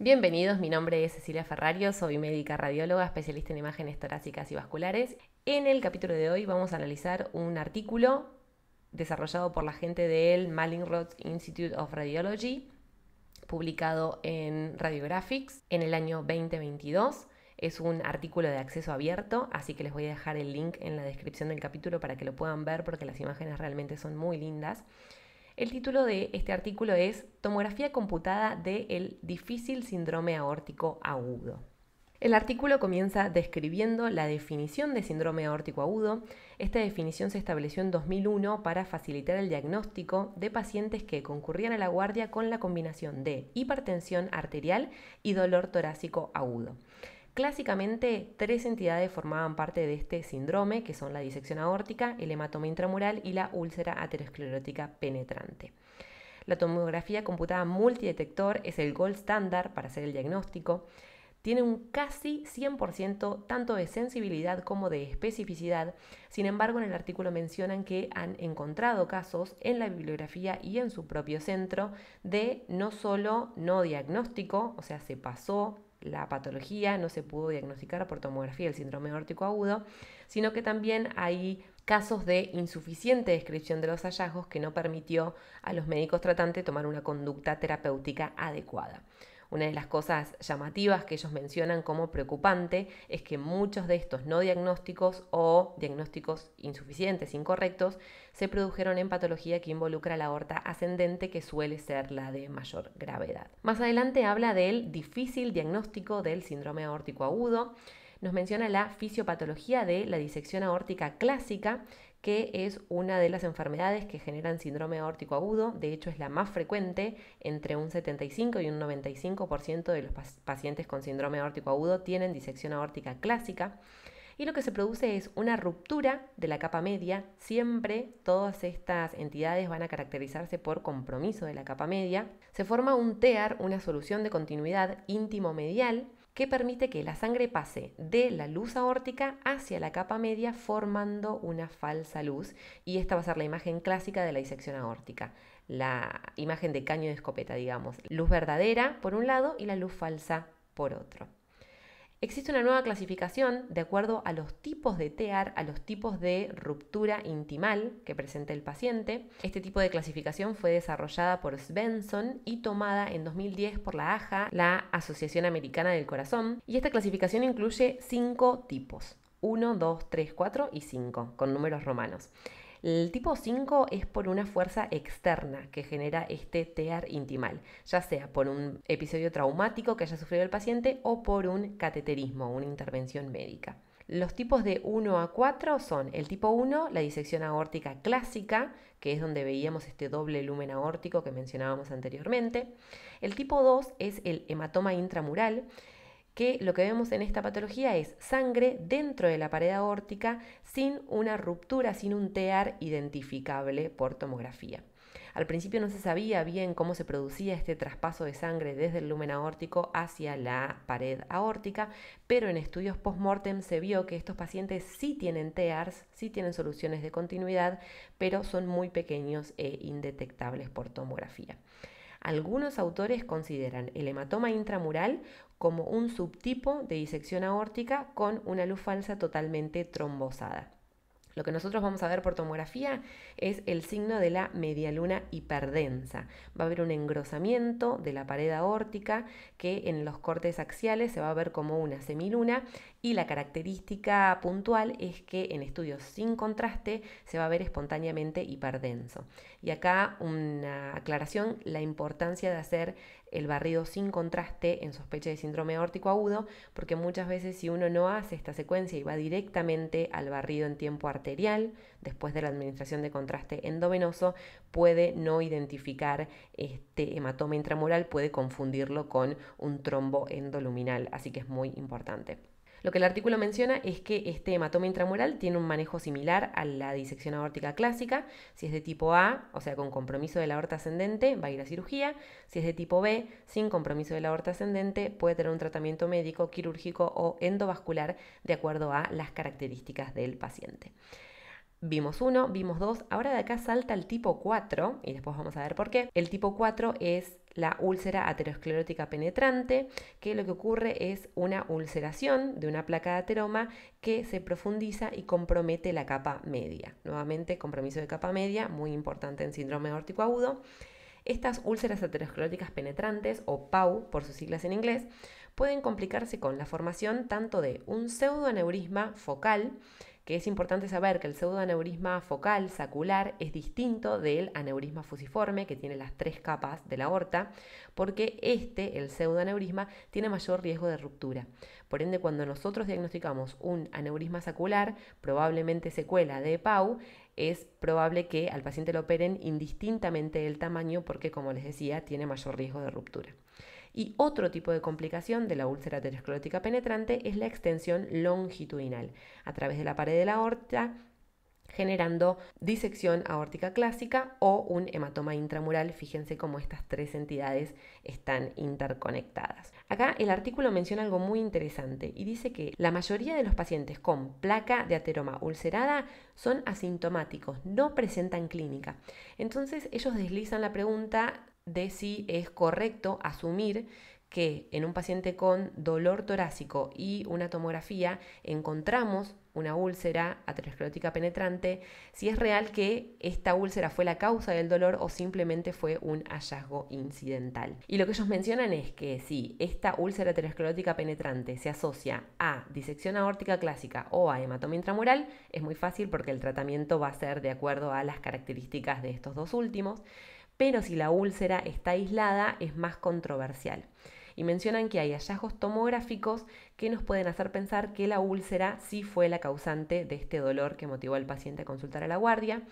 Bienvenidos, mi nombre es Cecilia Ferrario, soy médica radióloga, especialista en imágenes torácicas y vasculares. En el capítulo de hoy vamos a analizar un artículo desarrollado por la gente del Mallinckrodt Institute of Radiology, publicado en Radiographics en el año 2022. Es un artículo de acceso abierto, así que les voy a dejar el link en la descripción del capítulo para que lo puedan ver porque las imágenes realmente son muy lindas. El título de este artículo es Tomografía computada del difícil síndrome aórtico agudo. El artículo comienza describiendo la definición de síndrome aórtico agudo. Esta definición se estableció en 2001 para facilitar el diagnóstico de pacientes que concurrían a la guardia con la combinación de hipertensión arterial y dolor torácico agudo. Clásicamente, tres entidades formaban parte de este síndrome, que son la disección aórtica, el hematoma intramural y la úlcera aterosclerótica penetrante. La tomografía computada multidetector es el gold standard para hacer el diagnóstico. Tiene un casi 100% tanto de sensibilidad como de especificidad. Sin embargo, en el artículo mencionan que han encontrado casos en la bibliografía y en su propio centro de no solo no diagnóstico, o sea, se pasó la patología, no se pudo diagnosticar por tomografía el síndrome aórtico agudo, sino que también hay casos de insuficiente descripción de los hallazgos que no permitió a los médicos tratantes tomar una conducta terapéutica adecuada. Una de las cosas llamativas que ellos mencionan como preocupante es que muchos de estos no diagnósticos o diagnósticos insuficientes, incorrectos, se produjeron en patología que involucra la aorta ascendente, que suele ser la de mayor gravedad. Más adelante habla del difícil diagnóstico del síndrome aórtico agudo. Nos menciona la fisiopatología de la disección aórtica clásica, que es una de las enfermedades que generan síndrome aórtico agudo. De hecho, es la más frecuente. Entre un 75 y un 95% de los pacientes con síndrome aórtico agudo tienen disección aórtica clásica. Y lo que se produce es una ruptura de la capa media. Siempre todas estas entidades van a caracterizarse por compromiso de la capa media. Se forma un TEAR, una solución de continuidad íntimo-medial, que permite que la sangre pase de la luz aórtica hacia la capa media formando una falsa luz, y esta va a ser la imagen clásica de la disección aórtica, la imagen de caño de escopeta, digamos, luz verdadera por un lado y la luz falsa por otro. Existe una nueva clasificación de acuerdo a los tipos de TEAR, a los tipos de ruptura intimal que presenta el paciente. Este tipo de clasificación fue desarrollada por Svensson y tomada en 2010 por la AJA, la Asociación Americana del Corazón. Y esta clasificación incluye 5 tipos: 1, 2, 3, 4 y 5, con números romanos. El tipo 5 es por una fuerza externa que genera este TEAR intimal, ya sea por un episodio traumático que haya sufrido el paciente o por un cateterismo, una intervención médica. Los tipos de 1 a 4 son el tipo 1, la disección aórtica clásica, que es donde veíamos este doble lumen aórtico que mencionábamos anteriormente. El tipo 2 es el hematoma intramural, que lo que vemos en esta patología es sangre dentro de la pared aórtica sin una ruptura, sin un TEAR identificable por tomografía. Al principio no se sabía bien cómo se producía este traspaso de sangre desde el lumen aórtico hacia la pared aórtica, pero en estudios post-mortem se vio que estos pacientes sí tienen TEARs, sí tienen soluciones de continuidad, pero son muy pequeños e indetectables por tomografía. Algunos autores consideran el hematoma intramural como un subtipo de disección aórtica con una luz falsa totalmente trombosada. Lo que nosotros vamos a ver por tomografía es el signo de la medialuna hiperdensa. Va a haber un engrosamiento de la pared aórtica que en los cortes axiales se va a ver como una semiluna, y la característica puntual es que en estudios sin contraste se va a ver espontáneamente hiperdenso. Y acá una aclaración: la importancia de hacer el barrido sin contraste en sospecha de síndrome aórtico agudo, porque muchas veces si uno no hace esta secuencia y va directamente al barrido en tiempo arterial, después de la administración de contraste endovenoso, puede no identificar este hematoma intramural, puede confundirlo con un trombo endoluminal, así que es muy importante. Lo que el artículo menciona es que este hematoma intramural tiene un manejo similar a la disección aórtica clásica. Si es de tipo A, o sea, con compromiso de la aorta ascendente, va a ir a cirugía. Si es de tipo B, sin compromiso de la aorta ascendente, puede tener un tratamiento médico, quirúrgico o endovascular de acuerdo a las características del paciente. Vimos 1, vimos 2, ahora de acá salta el tipo 4 y después vamos a ver por qué. El tipo 4 es la úlcera aterosclerótica penetrante, que lo que ocurre es una ulceración de una placa de ateroma que se profundiza y compromete la capa media. Nuevamente, compromiso de capa media, muy importante en síndrome aórtico agudo. Estas úlceras ateroscleróticas penetrantes, o PAU por sus siglas en inglés, pueden complicarse con la formación tanto de un pseudoaneurisma focal, que es importante saber que el pseudoaneurisma focal sacular es distinto del aneurisma fusiforme, que tiene las 3 capas de la aorta, porque el pseudoaneurisma, tiene mayor riesgo de ruptura. Por ende, cuando nosotros diagnosticamos un aneurisma sacular, probablemente secuela de PAU, es probable que al paciente lo operen indistintamente del tamaño porque, como les decía, tiene mayor riesgo de ruptura. Y otro tipo de complicación de la úlcera aterosclerótica penetrante es la extensión longitudinal a través de la pared de la aorta, generando disección aórtica clásica o un hematoma intramural. Fíjense cómo estas 3 entidades están interconectadas. Acá el artículo menciona algo muy interesante y dice que la mayoría de los pacientes con placa de ateroma ulcerada son asintomáticos, no presentan clínica. Entonces ellos deslizan la pregunta de si es correcto asumir que en un paciente con dolor torácico y una tomografía encontramos una úlcera aterosclerótica penetrante, si es real que esta úlcera fue la causa del dolor o simplemente fue un hallazgo incidental. Y lo que ellos mencionan es que si esta úlcera aterosclerótica penetrante se asocia a disección aórtica clásica o a hematoma intramural, es muy fácil porque el tratamiento va a ser de acuerdo a las características de estos dos últimos, pero si la úlcera está aislada es más controversial. Y mencionan que hay hallazgos tomográficos que nos pueden hacer pensar que la úlcera sí fue la causante de este dolor que motivó al paciente a consultar a la guardia.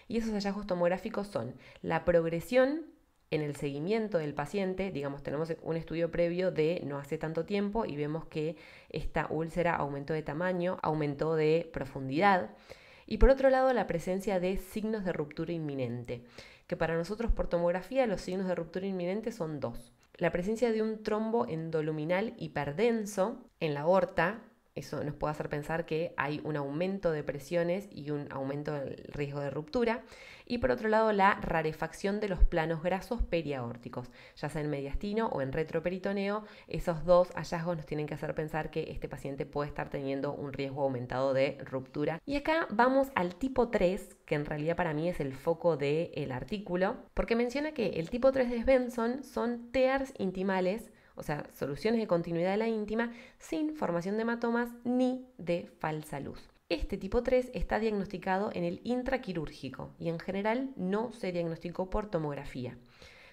Y esos hallazgos tomográficos son la progresión en el seguimiento del paciente. Digamos, tenemos un estudio previo de no hace tanto tiempo y vemos que esta úlcera aumentó de tamaño, aumentó de profundidad. Y por otro lado, la presencia de signos de ruptura inminente, que para nosotros por tomografía los signos de ruptura inminente son 2. La presencia de un trombo endoluminal hiperdenso en la aorta, eso nos puede hacer pensar que hay un aumento de presiones y un aumento del riesgo de ruptura. Y por otro lado, la rarefacción de los planos grasos periaórticos, ya sea en mediastino o en retroperitoneo. Esos 2 hallazgos nos tienen que hacer pensar que este paciente puede estar teniendo un riesgo aumentado de ruptura. Y acá vamos al tipo 3, que en realidad para mí es el foco del artículo, porque menciona que el tipo 3 de Svensson son TEARs intimales, o sea, soluciones de continuidad de la íntima sin formación de hematomas ni de falsa luz. Este tipo 3 está diagnosticado en el intraquirúrgico y en general no se diagnosticó por tomografía.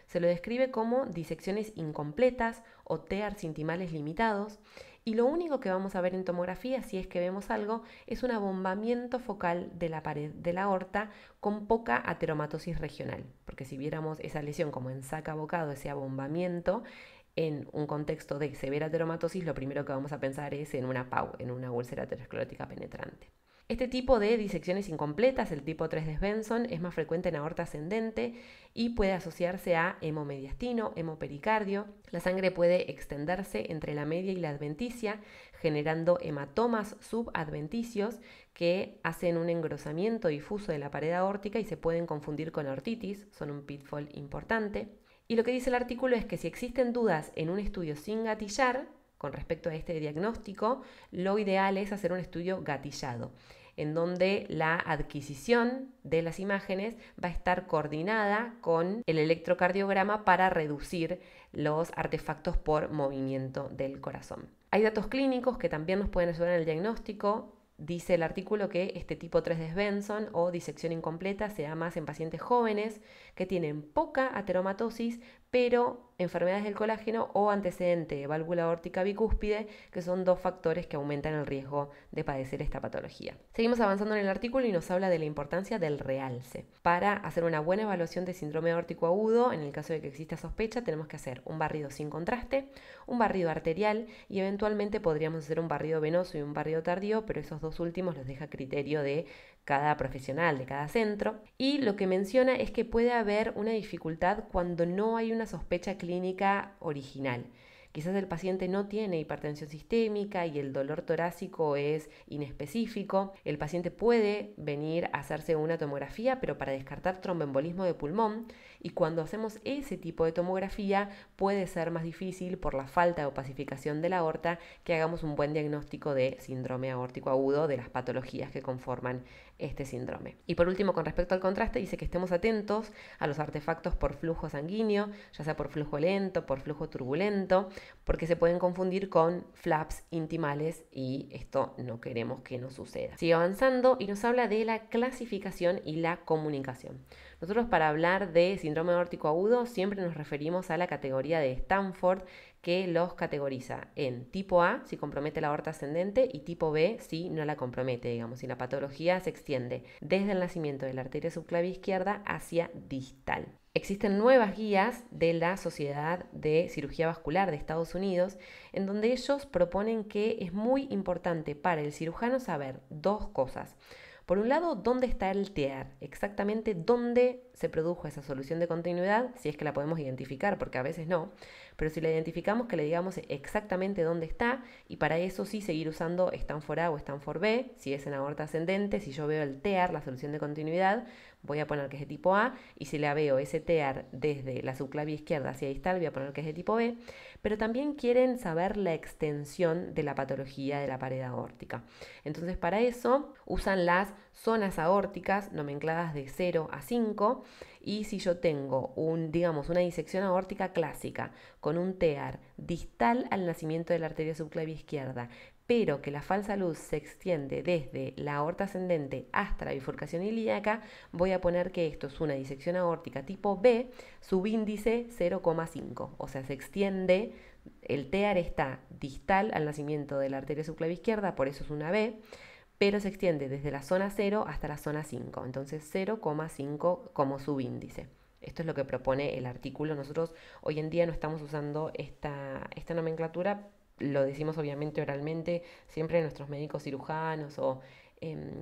Se lo describe como disecciones incompletas o TEARs intimales limitados, y lo único que vamos a ver en tomografía, si es que vemos algo, es un abombamiento focal de la pared de la aorta con poca ateromatosis regional, porque si viéramos esa lesión como en saca bocado, ese abombamiento, en un contexto de severa ateromatosis, lo primero que vamos a pensar es en una PAU, en una úlcera aterosclerótica penetrante. Este tipo de disecciones incompletas, el tipo 3 de Svensson, es más frecuente en aorta ascendente y puede asociarse a hemomediastino, hemopericardio. La sangre puede extenderse entre la media y la adventicia, generando hematomas subadventicios que hacen un engrosamiento difuso de la pared aórtica y se pueden confundir con ortitis, son un pitfall importante. Y lo que dice el artículo es que si existen dudas en un estudio sin gatillar, con respecto a este diagnóstico, lo ideal es hacer un estudio gatillado, en donde la adquisición de las imágenes va a estar coordinada con el electrocardiograma para reducir los artefactos por movimiento del corazón. Hay datos clínicos que también nos pueden ayudar en el diagnóstico. Dice el artículo que este tipo 3 de Svensson o disección incompleta se da más en pacientes jóvenes que tienen poca ateromatosis, pero enfermedades del colágeno o antecedente de válvula aórtica bicúspide, que son 2 factores que aumentan el riesgo de padecer esta patología. Seguimos avanzando en el artículo y nos habla de la importancia del realce. Para hacer una buena evaluación de síndrome aórtico agudo, en el caso de que exista sospecha, tenemos que hacer un barrido sin contraste, un barrido arterial y eventualmente podríamos hacer un barrido venoso y un barrido tardío, pero esos 2 últimos los deja a criterio de cada profesional, de cada centro. Y lo que menciona es que puede haber una dificultad cuando no hay una sospecha clínica original, Quizás el paciente no tiene hipertensión sistémica y el dolor torácico es inespecífico. El paciente puede venir a hacerse una tomografía, pero para descartar tromboembolismo de pulmón, y cuando hacemos ese tipo de tomografía puede ser más difícil por la falta de opacificación de la aorta que hagamos un buen diagnóstico de síndrome aórtico agudo, de las patologías que conforman este síndrome. Y por último, con respecto al contraste, dice que estemos atentos a los artefactos por flujo sanguíneo, ya sea por flujo lento, por flujo turbulento, porque se pueden confundir con flaps intimales y esto no queremos que nos suceda. Sigue avanzando y nos habla de la clasificación y la comunicación. Nosotros, para hablar de síndrome aórtico agudo, siempre nos referimos a la categoría de Stanford, que los categoriza en tipo A si compromete la aorta ascendente y tipo B si no la compromete, digamos, si la patología se extiende desde el nacimiento de la arteria subclavia izquierda hacia distal. Existen nuevas guías de la Sociedad de Cirugía Vascular de Estados Unidos, en donde ellos proponen que es muy importante para el cirujano saber dos cosas. Por un lado, ¿dónde está el TEAR? Exactamente dónde se produjo esa solución de continuidad, si es que la podemos identificar, porque a veces no. Pero si la identificamos, que le digamos exactamente dónde está, y para eso sí seguir usando Stanford A o Stanford B, si es en aorta ascendente. Si yo veo el TEAR, la solución de continuidad, voy a poner que es de tipo A, y si la veo ese TEAR desde la subclavia izquierda hacia distal, voy a poner que es de tipo B. Pero también quieren saber la extensión de la patología de la pared aórtica. Entonces, para eso usan las zonas aórticas nomencladas de 0 a 5, y si yo tengo una disección aórtica clásica con un TEAR distal al nacimiento de la arteria subclavia izquierda, pero que la falsa luz se extiende desde la aorta ascendente hasta la bifurcación ilíaca, voy a poner que esto es una disección aórtica tipo B, subíndice 0,5, o sea, se extiende, el TEAR está distal al nacimiento de la arteria subclavia izquierda, por eso es una B, pero se extiende desde la zona 0 hasta la zona 5, entonces 0,5 como subíndice. Esto es lo que propone el artículo. Nosotros hoy en día no estamos usando esta nomenclatura, lo decimos obviamente oralmente, siempre nuestros médicos cirujanos o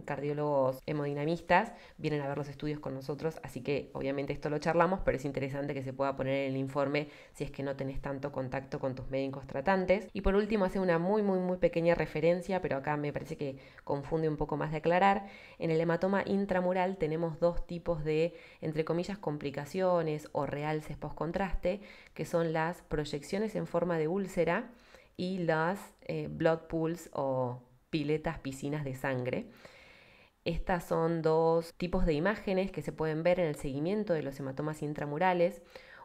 cardiólogos hemodinamistas vienen a ver los estudios con nosotros, así que obviamente esto lo charlamos, pero es interesante que se pueda poner en el informe si es que no tenés tanto contacto con tus médicos tratantes. Y por último hace una muy pequeña referencia, pero acá me parece que confunde un poco más de aclarar. En el hematoma intramural tenemos dos tipos de, entre comillas, complicaciones o realces postcontraste, que son las proyecciones en forma de úlcera y las blood pools o piscinas de sangre. Estas son dos tipos de imágenes que se pueden ver en el seguimiento de los hematomas intramurales.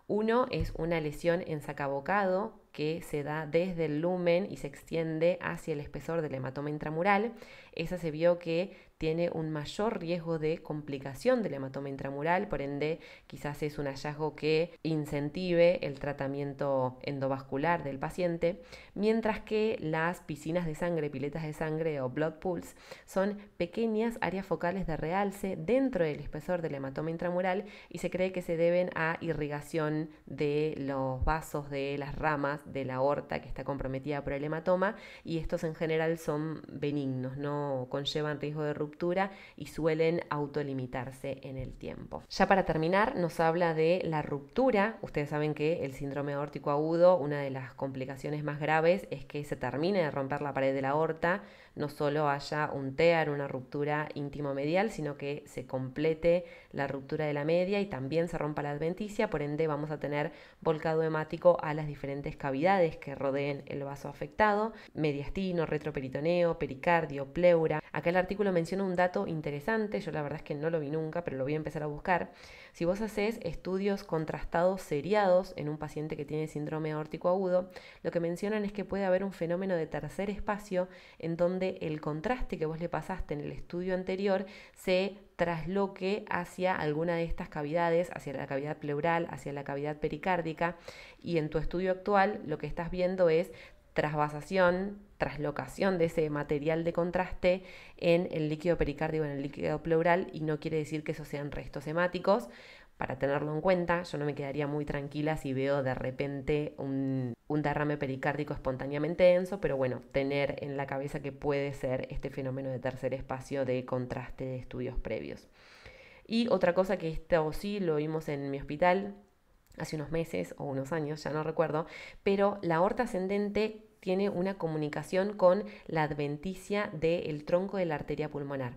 Uno es una lesión en sacabocado que se da desde el lumen y se extiende hacia el espesor del hematoma intramural. Esa se vio que tiene un mayor riesgo de complicación del hematoma intramural, por ende quizás es un hallazgo que incentive el tratamiento endovascular del paciente, mientras que las piscinas de sangre, piletas de sangre o blood pools son pequeñas áreas focales de realce dentro del espesor del hematoma intramural y se cree que se deben a irrigación de los vasos de las ramas de la aorta que está comprometida por el hematoma, y estos en general son benignos, no conllevan riesgo de ruptura y suelen autolimitarse en el tiempo. Ya para terminar, nos habla de la ruptura. Ustedes saben que el síndrome aórtico agudo, una de las complicaciones más graves es que se termine de romper la pared de la aorta, no solo haya un TEAR, una ruptura íntimomedial, sino que se complete la ruptura de la media y también se rompa la adventicia, por ende vamos a tener volcado hemático a las diferentes cavidades que rodeen el vaso afectado: mediastino, retroperitoneo, pericardio, pleura. Acá el artículo menciona un dato interesante, yo la verdad es que no lo vi nunca, pero lo voy a empezar a buscar. Si vos haces estudios contrastados seriados en un paciente que tiene síndrome aórtico agudo, lo que mencionan es que puede haber un fenómeno de tercer espacio en donde el contraste que vos le pasaste en el estudio anterior se trasloque hacia alguna de estas cavidades, hacia la cavidad pleural, hacia la cavidad pericárdica, y en tu estudio actual lo que estás viendo es traslocación de ese material de contraste en el líquido pericárdico, en el líquido pleural, y no quiere decir que esos sean restos hemáticos. Para tenerlo en cuenta, yo no me quedaría muy tranquila si veo de repente un derrame pericárdico espontáneamente denso, pero bueno, tener en la cabeza que puede ser este fenómeno de tercer espacio de contraste de estudios previos. Y otra cosa que esto sí lo vimos en mi hospital, hace unos meses o unos años, ya no recuerdo, pero la aorta ascendente tiene una comunicación con la adventicia del tronco de la arteria pulmonar.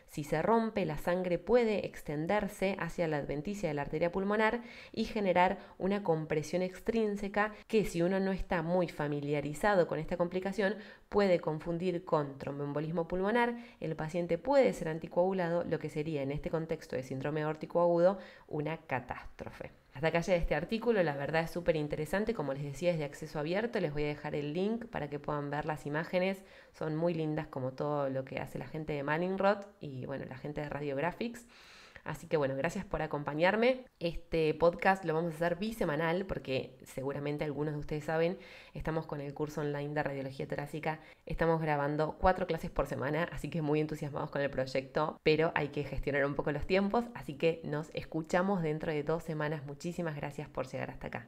Si se rompe, la sangre puede extenderse hacia la adventicia de la arteria pulmonar y generar una compresión extrínseca que, si uno no está muy familiarizado con esta complicación, puede confundir con tromboembolismo pulmonar. El paciente puede ser anticoagulado, lo que sería en este contexto de síndrome aórtico agudo una catástrofe. Hasta acá llega este artículo, la verdad es súper interesante, como les decía, es de acceso abierto, les voy a dejar el link para que puedan ver las imágenes, son muy lindas como todo lo que hace la gente de Mallinckrodt y bueno, la gente de Radiographics. Así que bueno, gracias por acompañarme. Este podcast lo vamos a hacer bisemanal porque seguramente algunos de ustedes saben, estamos con el curso online de radiología torácica. Estamos grabando 4 clases por semana, así que muy entusiasmados con el proyecto, pero hay que gestionar un poco los tiempos, así que nos escuchamos dentro de 2 semanas. Muchísimas gracias por llegar hasta acá.